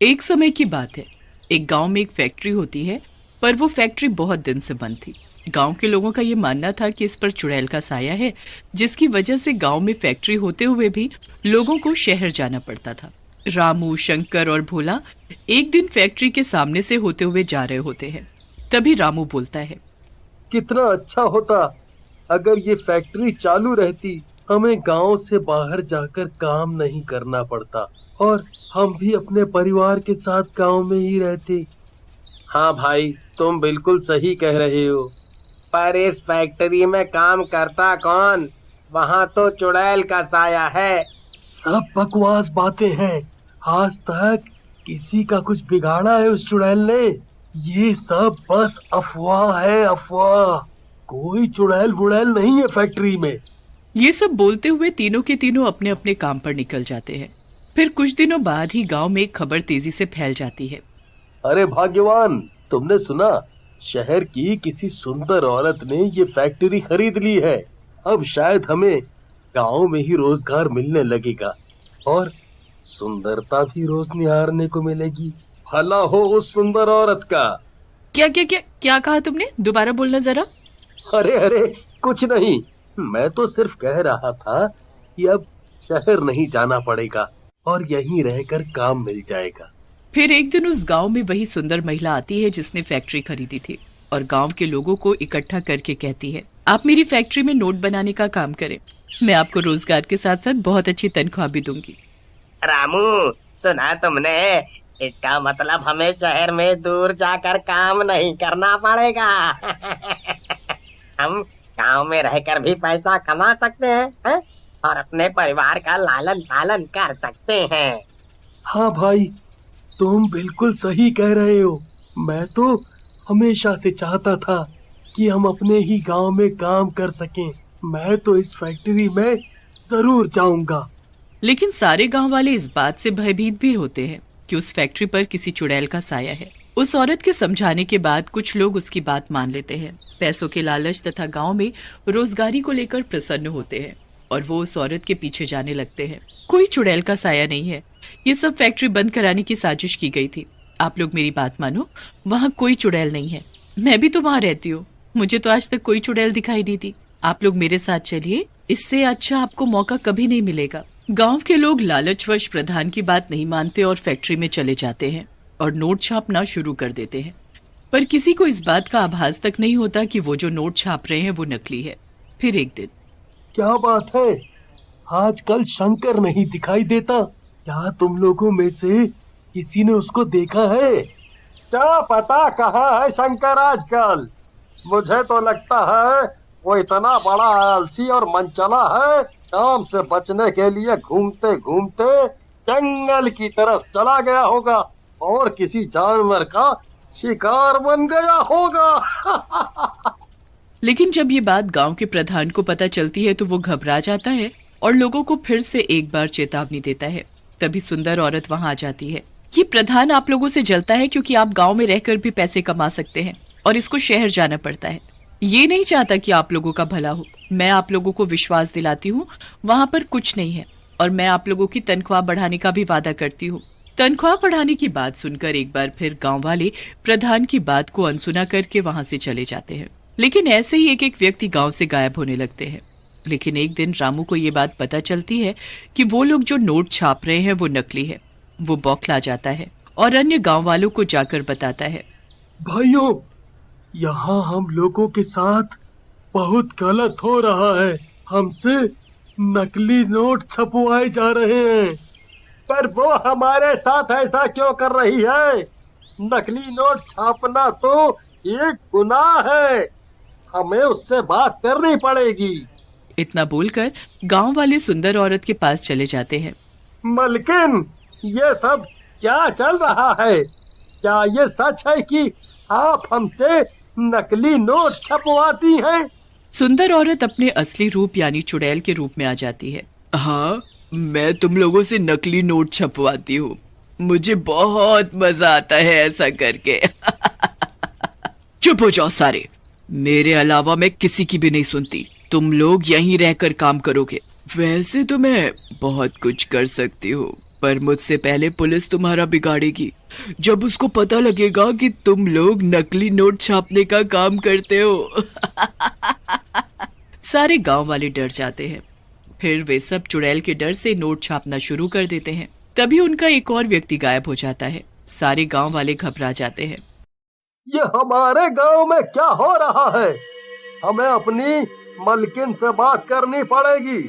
एक समय की बात है। एक गांव में एक फैक्ट्री होती है, पर वो फैक्ट्री बहुत दिन से बंद थी। गांव के लोगों का ये मानना था कि इस पर चुड़ैल का साया है, जिसकी वजह से गांव में फैक्ट्री होते हुए भी लोगों को शहर जाना पड़ता था। रामू, शंकर और भोला एक दिन फैक्ट्री के सामने से होते हुए जा रहे होते हैं। तभी रामू बोलता है, कितना अच्छा होता अगर ये फैक्ट्री चालू रहती। हमें गांव से बाहर जाकर काम नहीं करना पड़ता और हम भी अपने परिवार के साथ गांव में ही रहते। हाँ भाई, तुम बिल्कुल सही कह रहे हो। पर इस फैक्ट्री में काम करता कौन? वहाँ तो चुड़ैल का साया है। सब बकवास बातें हैं। आज तक किसी का कुछ बिगाड़ा है उस चुड़ैल ने? ये सब बस अफवाह है, अफवाह। कोई चुड़ैल वुड़ैल नहीं है फैक्ट्री में। ये सब बोलते हुए तीनों के तीनों अपने अपने काम पर निकल जाते हैं। फिर कुछ दिनों बाद ही गांव में एक खबर तेजी से फैल जाती है। अरे भाग्यवान, तुमने सुना? शहर की किसी सुंदर औरत ने ये फैक्ट्री खरीद ली है। अब शायद हमें गांव में ही रोजगार मिलने लगेगा और सुंदरता भी रोज निहारने को मिलेगी। भला हो उस सुंदर औरत का। क्या क्या क्या क्या कहा तुमने? दोबारा बोलना जरा। अरे अरे, कुछ नहीं। मैं तो सिर्फ कह रहा था कि अब शहर नहीं जाना पड़ेगा और यहीं रहकर काम मिल जाएगा। फिर एक दिन उस गांव में वही सुंदर महिला आती है जिसने फैक्ट्री खरीदी थी और गांव के लोगों को इकट्ठा करके कहती है, आप मेरी फैक्ट्री में नोट बनाने का काम करें। मैं आपको रोजगार के साथ साथ बहुत अच्छी तनख्वाह भी दूंगी। रामू, सुना तुमने? इसका मतलब हमें शहर में दूर जाकर काम नहीं करना पड़ेगा। हम गांव में रहकर भी पैसा कमा सकते हैं और अपने परिवार का लालन पालन कर सकते हैं। हाँ भाई, तुम बिल्कुल सही कह रहे हो। मैं तो हमेशा से चाहता था कि हम अपने ही गांव में काम कर सकें। मैं तो इस फैक्ट्री में जरूर जाऊंगा। लेकिन सारे गांव वाले इस बात से भयभीत भी होते हैं कि उस फैक्ट्री पर किसी चुड़ैल का साया है। उस औरत के समझाने के बाद कुछ लोग उसकी बात मान लेते हैं। पैसों के लालच तथा गांव में रोजगारी को लेकर प्रसन्न होते हैं और वो उस औरत के पीछे जाने लगते हैं। कोई चुड़ैल का साया नहीं है। ये सब फैक्ट्री बंद कराने की साजिश की गई थी। आप लोग मेरी बात मानो, वहाँ कोई चुड़ैल नहीं है। मैं भी तो वहाँ रहती हूँ। मुझे तो आज तक कोई चुड़ैल दिखाई नहीं दी। आप लोग मेरे साथ चलिए, इससे अच्छा आपको मौका कभी नहीं मिलेगा। गांव के लोग लालचवश प्रधान की बात नहीं मानते और फैक्ट्री में चले जाते हैं और नोट छापना शुरू कर देते हैं। पर किसी को इस बात का आभास तक नहीं होता कि वो जो नोट छाप रहे हैं वो नकली है। फिर एक दिन, क्या बात है, आजकल शंकर नहीं दिखाई देता? क्या तुम लोगों में से किसी ने उसको देखा है? क्या पता कहाँ है शंकर आजकल। मुझे तो लगता है वो इतना बड़ा आलसी और मनचला है, काम से बचने के लिए घूमते घूमते जंगल की तरफ चला गया होगा और किसी जानवर का शिकार बन गया होगा। लेकिन जब ये बात गांव के प्रधान को पता चलती है तो वो घबरा जाता है और लोगों को फिर से एक बार चेतावनी देता है। तभी सुंदर औरत वहां आ जाती है। ये प्रधान आप लोगों से जलता है क्योंकि आप गांव में रहकर भी पैसे कमा सकते हैं और इसको शहर जाना पड़ता है। ये नहीं चाहता कि आप लोगों का भला हो। मैं आप लोगों को विश्वास दिलाती हूँ, वहाँ पर कुछ नहीं है और मैं आप लोगों की तनख्वाह बढ़ाने का भी वादा करती हूँ। तनख्वाह बढ़ाने की बात सुनकर एक बार फिर गांव वाले प्रधान की बात को अनसुना करके वहां से चले जाते हैं। लेकिन ऐसे ही एक एक व्यक्ति गांव से गायब होने लगते हैं। लेकिन एक दिन रामू को ये बात पता चलती है कि वो लोग जो नोट छाप रहे हैं वो नकली है। वो बौखला जाता है और अन्य गांव वालों को जाकर बताता है, भाइयों, यहाँ हम लोगों के साथ बहुत गलत हो रहा है। हमसे नकली नोट छपवाए जा रहे हैं। पर वो हमारे साथ ऐसा क्यों कर रही है? नकली नोट छापना तो एक गुनाह है। हमें उससे बात करनी पड़ेगी। इतना बोलकर गांव वाले सुंदर औरत के पास चले जाते हैं। मलकिन, ये सब क्या चल रहा है? क्या ये सच है कि आप हमसे नकली नोट छपवाती हैं? सुंदर औरत अपने असली रूप यानी चुड़ैल के रूप में आ जाती है। हाँ, मैं तुम लोगों से नकली नोट छपवाती हूँ। मुझे बहुत मजा आता है ऐसा करके। चुप हो जाओ सारे। मेरे अलावा मैं किसी की भी नहीं सुनती। तुम लोग यहीं रहकर काम करोगे वैसे तो मैं बहुत कुछ कर सकती हूँ, पर मुझसे पहले पुलिस तुम्हारा बिगाड़ेगी जब उसको पता लगेगा कि तुम लोग नकली नोट छापने का काम करते हो। सारे गांव वाले डर जाते हैं। फिर वे सब चुड़ैल के डर से नोट छापना शुरू कर देते हैं। तभी उनका एक और व्यक्ति गायब हो जाता है। सारे गांव वाले घबरा जाते हैं। ये हमारे गांव में क्या हो रहा है? हमें अपनी मलकिन से बात करनी पड़ेगी।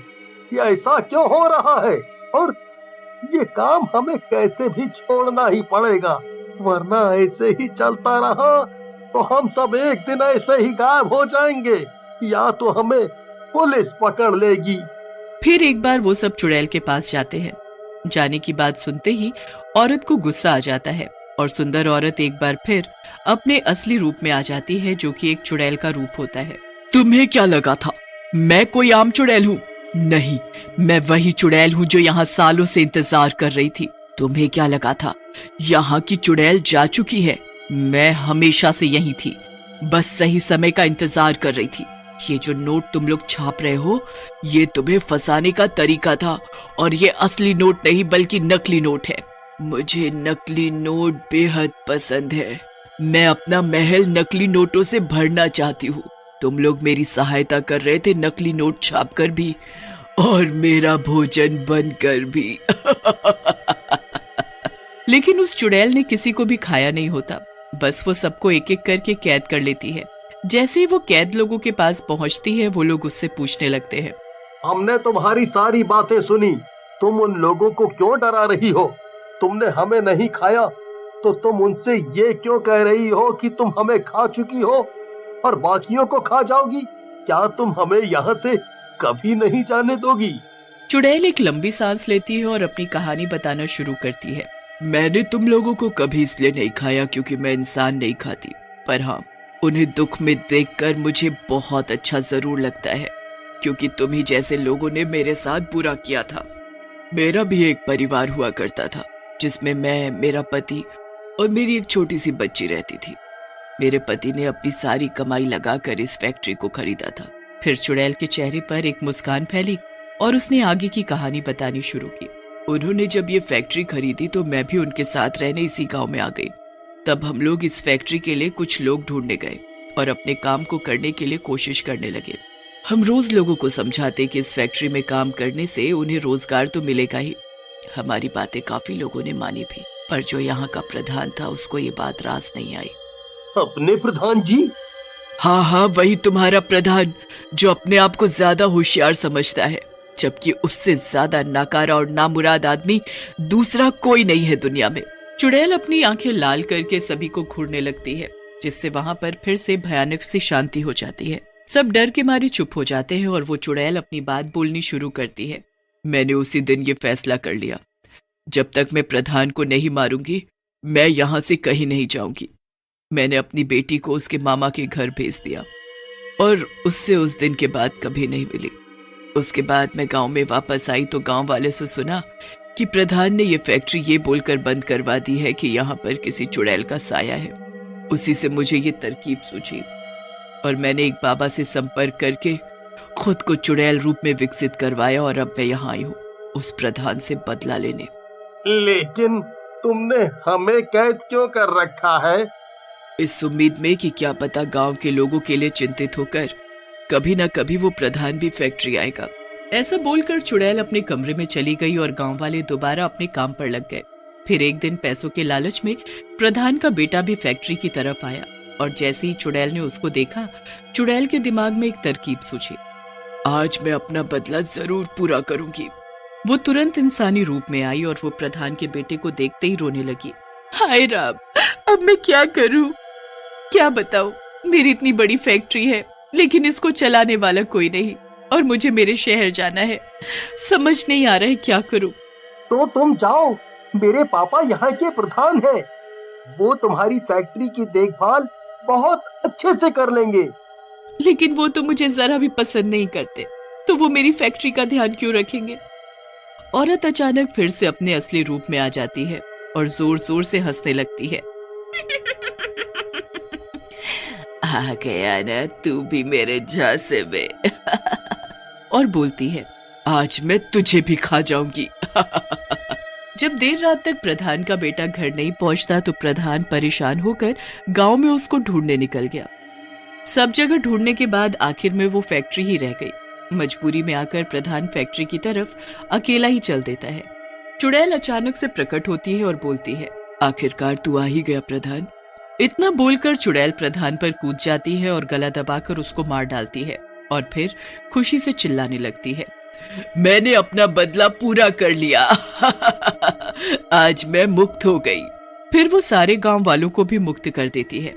ये ऐसा क्यों हो रहा है? और ये काम हमें कैसे भी छोड़ना ही पड़ेगा, वरना ऐसे ही चलता रहा तो हम सब एक दिन ऐसे ही गायब हो जाएंगे, या तो हमें पुलिस पकड़ लेगी। फिर एक बार वो सब चुड़ैल के पास जाते हैं। जाने की बात सुनते ही औरत को गुस्सा आ जाता है और सुंदर औरत एक बार फिर अपने असली रूप में आ जाती है, जो कि एक चुड़ैल का रूप होता है। तुम्हें क्या लगा था मैं कोई आम चुड़ैल हूँ? नहीं, मैं वही चुड़ैल हूँ जो यहाँ सालों से इंतजार कर रही थी। तुम्हें क्या लगा था यहाँ की चुड़ैल जा चुकी है? मैं हमेशा से यही थी, बस सही समय का इंतजार कर रही थी। ये जो नोट तुम लोग छाप रहे हो, ये तुम्हें फंसाने का तरीका था, और ये असली नोट नहीं बल्कि नकली नोट है। मुझे नकली नोट बेहद पसंद है। मैं अपना महल नकली नोटों से भरना चाहती हूँ। तुम लोग मेरी सहायता कर रहे थे नकली नोट छापकर भी, और मेरा भोजन बनकर भी। लेकिन उस चुड़ैल ने किसी को भी खाया नहीं होता, बस वो सबको एक एक करके कैद कर लेती है। जैसे ही वो कैद लोगों के पास पहुंचती है, वो लोग उससे पूछने लगते हैं। हमने तुम्हारी सारी बातें सुनी, तुम उन लोगों को क्यों डरा रही हो? तुमने हमें नहीं खाया तो तुम उनसे ये क्यों कह रही हो कि तुम हमें खा चुकी हो और बाकियों को खा जाओगी? क्या तुम हमें यहाँ से कभी नहीं जाने दोगी? चुड़ैल एक लंबी सांस लेती है और अपनी कहानी बताना शुरू करती है। मैंने तुम लोगों को कभी इसलिए नहीं खाया क्योंकि मैं इंसान नहीं खाती, पर हाँ, उन्हें दुख में देखकर मुझे बहुत अच्छा जरूर लगता है, क्योंकि तुम ही जैसे लोगों ने मेरे साथ बुरा किया था। मेरा भी एक परिवार हुआ करता था, जिसमें मैं, मेरा पति और मेरी एक छोटी सी बच्ची रहती थी। मेरे पति ने अपनी सारी कमाई लगाकर इस फैक्ट्री को खरीदा था। फिर चुड़ैल के चेहरे पर एक मुस्कान फैली और उसने आगे की कहानी बतानी शुरू की। उन्होंने जब ये फैक्ट्री खरीदी तो मैं भी उनके साथ रहने इसी गांव में आ गई। तब हम लोग इस फैक्ट्री के लिए कुछ लोग ढूंढने गए और अपने काम को करने के लिए कोशिश करने लगे। हम रोज लोगों को समझाते कि इस फैक्ट्री में काम करने से उन्हें रोजगार तो मिलेगा ही। हमारी बातें काफी लोगों ने मानी भी, पर जो यहाँ का प्रधान था उसको ये बात रास नहीं आई। अपने प्रधान जी? हाँ, वही तुम्हारा प्रधान, जो अपने आप को ज्यादा होशियार समझता है, जबकि उससे ज्यादा नाकारा और नामुराद आदमी दूसरा कोई नहीं है दुनिया में। चुड़ैल अपनी आंखें लाल करके सभी को घूरने लगती है, जिससे वहां पर फिर से भयानक सी शांति हो जाती है। सब डर के मारे चुप हो जाते हैं और वो चुड़ैल अपनी बात बोलनी शुरू करती है। मैंने उसी दिन ये फैसला कर लिया, जब तक मैं प्रधान को नहीं मारूंगी मैं यहाँ से कहीं नहीं जाऊंगी। मैंने अपनी बेटी को उसके मामा के घर भेज दिया और उससे उस दिन के बाद कभी नहीं मिली। उसके बाद मैं गांव में वापस आई तो गांव वाले से सुना कि प्रधान ने ये फैक्ट्री ये बोलकर बंद करवा दी है कि यहाँ पर किसी चुड़ैल का साया है। उसी से मुझे ये तरकीब सूझी और मैंने एक बाबा से संपर्क करके खुद को चुड़ैल रूप में विकसित करवाया और अब मैं यहाँ आई हूँ उस प्रधान से बदला लेने। लेकिन तुमने हमें कैद क्यों कर रखा है? इस उम्मीद में कि क्या पता गांव के लोगों के लिए चिंतित होकर कभी न कभी वो प्रधान भी फैक्ट्री आएगा। ऐसा बोलकर चुड़ैल अपने कमरे में चली गई और गांव वाले दोबारा अपने काम पर लग गए। फिर एक दिन पैसों के लालच में प्रधान का बेटा भी फैक्ट्री की तरफ आया और जैसे ही चुड़ैल ने उसको देखा, चुड़ैल के दिमाग में एक तरकीब सूझी। आज मैं अपना बदला जरूर पूरा करूंगी। वो तुरंत इंसानी रूप में आई और वो प्रधान के बेटे को देखते ही रोने लगी। हाय राम, अब मैं क्या करूं? क्या बताऊं? मेरी इतनी बड़ी फैक्ट्री है लेकिन इसको चलाने वाला कोई नहीं और मुझे मेरे शहर जाना है। समझ नहीं आ रहा है क्या करूं। तो तुम जाओ, मेरे पापा यहाँ के प्रधान हैं। वो तुम्हारी फैक्ट्री की देखभाल बहुत अच्छे से कर लेंगे। लेकिन वो तो मुझे जरा भी पसंद नहीं करते, तो वो मेरी फैक्ट्री का ध्यान क्यों रखेंगे? औरत अचानक फिर से अपने असली रूप में आ जाती है और जोर जोर से हंसने लगती है। आ गया ना तू भी मेरे झांसे में। और बोलती है, आज मैं तुझे भी खा जाऊंगी। जब देर रात तक प्रधान का बेटा घर नहीं पहुंचता तो प्रधान परेशान होकर गांव में उसको ढूंढने निकल गया। सब जगह ढूंढने के बाद आखिर में वो फैक्ट्री ही रह गई। मजबूरी में आकर प्रधान फैक्ट्री की तरफ अकेला ही चल देता है। चुड़ैल अचानक से प्रकट होती है और बोलती है, आखिरकार तू आ ही गया प्रधान। इतना बोलकर चुड़ैल प्रधान पर कूद जाती है और गला दबाकर उसको मार डालती है और फिर खुशी से चिल्लाने लगती है, मैंने अपना बदला पूरा कर लिया। आज मैं मुक्त हो गई। फिर वो सारे गांव वालों को भी मुक्त कर देती है।